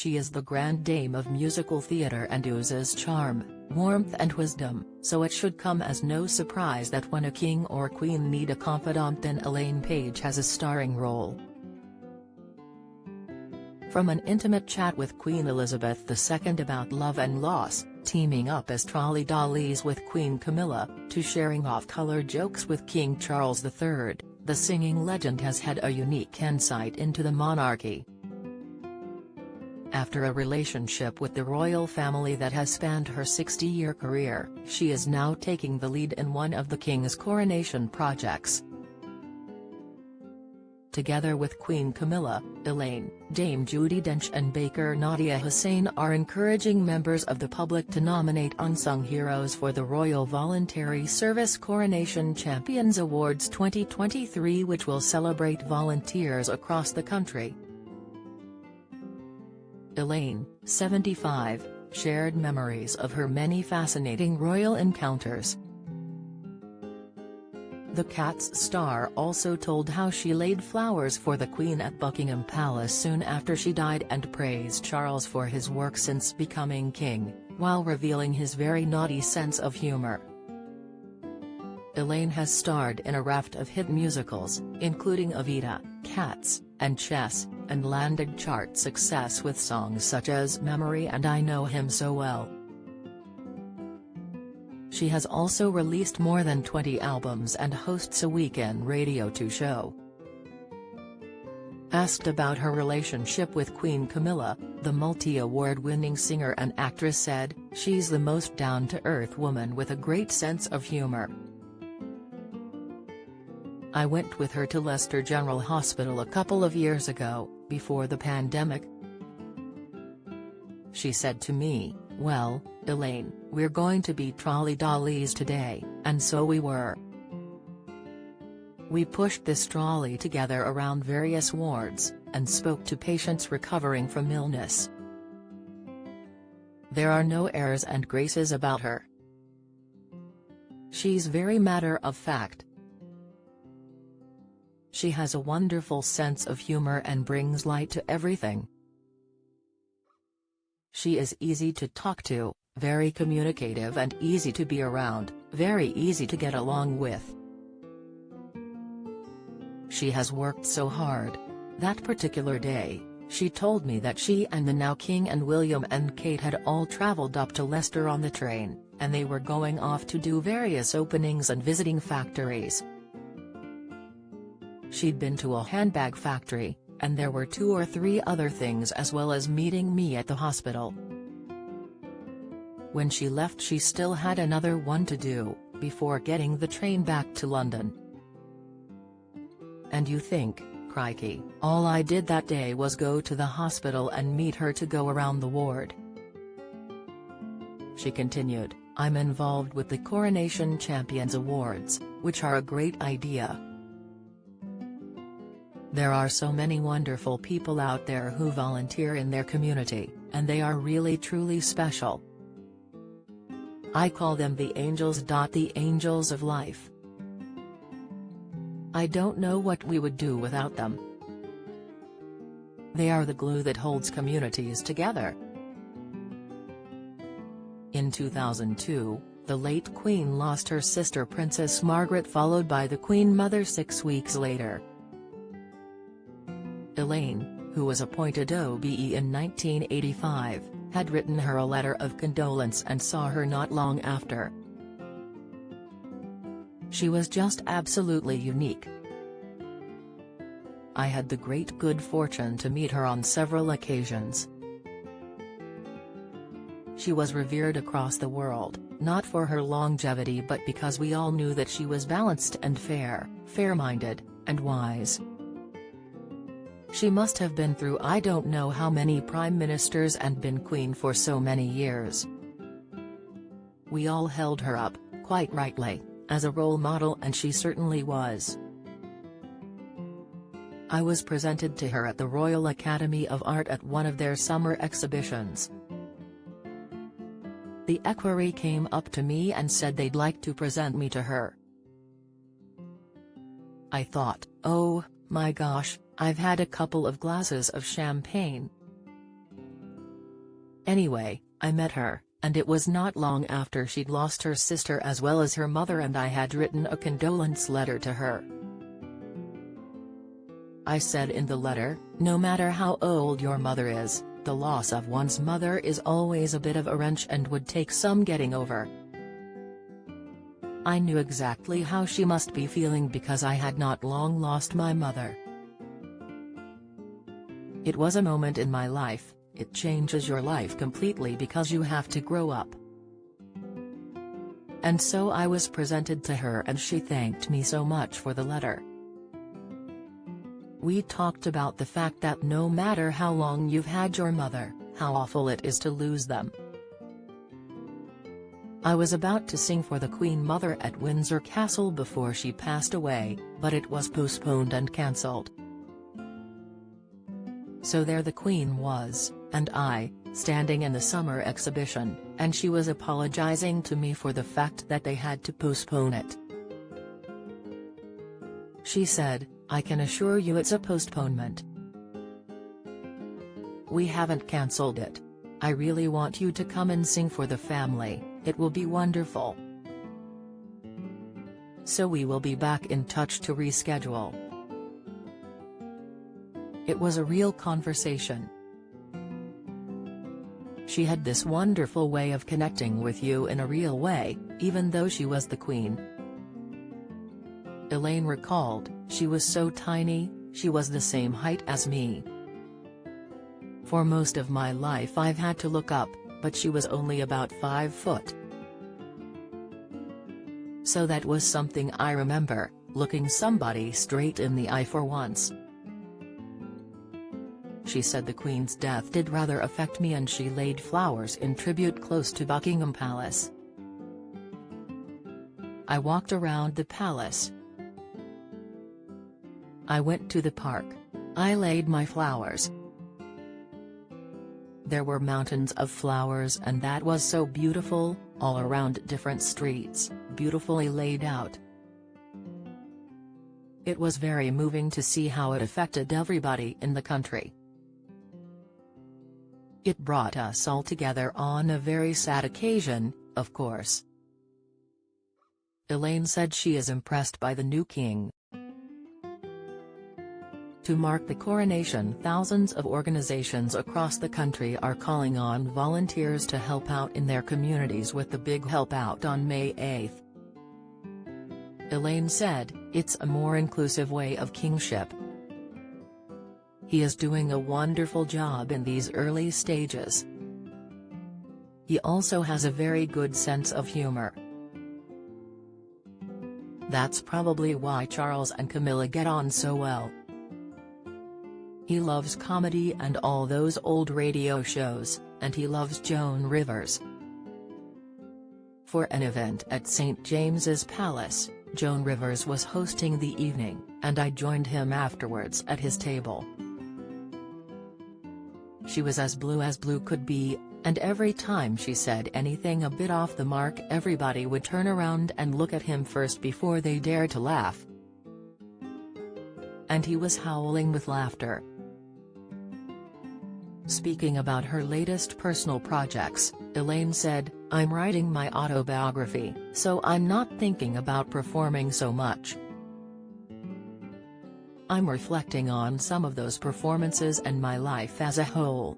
She is the grand dame of musical theatre and oozes charm, warmth and wisdom, so it should come as no surprise that when a king or queen need a confidant, then Elaine Paige has a starring role. From an intimate chat with Queen Elizabeth II about love and loss, teaming up as trolley dollies with Queen Camilla, to sharing off-color jokes with King Charles III, the singing legend has had a unique insight into the monarchy. After a relationship with the royal family that has spanned her 60-year career, she is now taking the lead in one of the king's coronation projects. Together with Queen Camilla, Elaine, Dame Judi Dench and Baker Nadia Hussain are encouraging members of the public to nominate unsung heroes for the Royal Voluntary Service Coronation Champions Awards 2023, which will celebrate volunteers across the country. Elaine, 75, shared memories of her many fascinating royal encounters. The Cat's star also told how she laid flowers for the Queen at Buckingham Palace soon after she died and praised Charles for his work since becoming king, while revealing his very naughty sense of humor. Elaine has starred in a raft of hit musicals, including Evita, Cats, and Chess, and landed chart success with songs such as Memory and I Know Him So Well. She has also released more than 20 albums and hosts a weekend radio 2 show. Asked about her relationship with Queen Camilla, the multi-award-winning singer and actress said, "She's the most down-to-earth woman with a great sense of humor. I went with her to Leicester General Hospital a couple of years ago, before the pandemic. She said to me, 'Well, Elaine, we're going to be trolley dollies today,' and so we were. We pushed this trolley together around various wards, and spoke to patients recovering from illness. There are no airs and graces about her. She's very matter of fact. She has a wonderful sense of humor and brings light to everything. She is easy to talk to, very communicative and easy to be around, very easy to get along with. She has worked so hard. That particular day, she told me that she and the now King and William and Kate had all traveled up to Leicester on the train, and they were going off to do various openings and visiting factories. She'd been to a handbag factory, and there were 2 or 3 other things as well as meeting me at the hospital. When she left she still had another one to do, before getting the train back to London. And you think, crikey, all I did that day was go to the hospital and meet her to go around the ward." She continued, "I'm involved with the Coronation Champions Awards, which are a great idea. There are so many wonderful people out there who volunteer in their community, and they are really truly special. I call them the angels. The angels of life. I don't know what we would do without them. They are the glue that holds communities together." In 2002, the late Queen lost her sister Princess Margaret, followed by the Queen Mother 6 weeks later. Elaine, who was appointed OBE in 1985, had written her a letter of condolence and saw her not long after. "She was just absolutely unique. I had the great good fortune to meet her on several occasions. She was revered across the world, not for her longevity but because we all knew that she was balanced and fair-minded, and wise. She must have been through I don't know how many prime ministers and been queen for so many years. We all held her up, quite rightly, as a role model, and she certainly was. I was presented to her at the Royal Academy of Art at one of their summer exhibitions. The equerry came up to me and said they'd like to present me to her. I thought, oh, my gosh, I've had a couple of glasses of champagne. Anyway, I met her, and it was not long after she'd lost her sister as well as her mother, and I had written a condolence letter to her. I said in the letter, no matter how old your mother is, the loss of one's mother is always a bit of a wrench and would take some getting over. I knew exactly how she must be feeling because I had not long lost my mother. It was a moment in my life. It changes your life completely because you have to grow up. And so I was presented to her and she thanked me so much for the letter. We talked about the fact that no matter how long you've had your mother, how awful it is to lose them. I was about to sing for the Queen Mother at Windsor Castle before she passed away, but it was postponed and cancelled. So there the Queen was, and I, standing in the summer exhibition, and she was apologizing to me for the fact that they had to postpone it. She said, I can assure you it's a postponement. We haven't cancelled it. I really want you to come and sing for the family, it will be wonderful. So we will be back in touch to reschedule. It was a real conversation. She had this wonderful way of connecting with you in a real way, even though she was the Queen. Elaine recalled, she was so tiny, she was the same height as me. For most of my life I've had to look up, but she was only about 5 foot. So that was something I remember, looking somebody straight in the eye for once. She said the Queen's death did rather affect me and she laid flowers in tribute close to Buckingham Palace. I walked around the palace. I went to the park. I laid my flowers. There were mountains of flowers and that was so beautiful, all around different streets, beautifully laid out. It was very moving to see how it affected everybody in the country. It brought us all together on a very sad occasion, of course. Elaine said she is impressed by the new king. To mark the coronation, thousands of organizations across the country are calling on volunteers to help out in their communities with the Big Help Out on May 8. Elaine said, it's a more inclusive way of kingship. He is doing a wonderful job in these early stages. He also has a very good sense of humor. That's probably why Charles and Camilla get on so well. He loves comedy and all those old radio shows, and he loves Joan Rivers. For an event at St. James's Palace, Joan Rivers was hosting the evening, and I joined him afterwards at his table. She was as blue could be, and every time she said anything a bit off the mark everybody would turn around and look at him first before they dared to laugh. And he was howling with laughter. Speaking about her latest personal projects, Elaine said, I'm writing my autobiography, so I'm not thinking about performing so much. I'm reflecting on some of those performances and my life as a whole.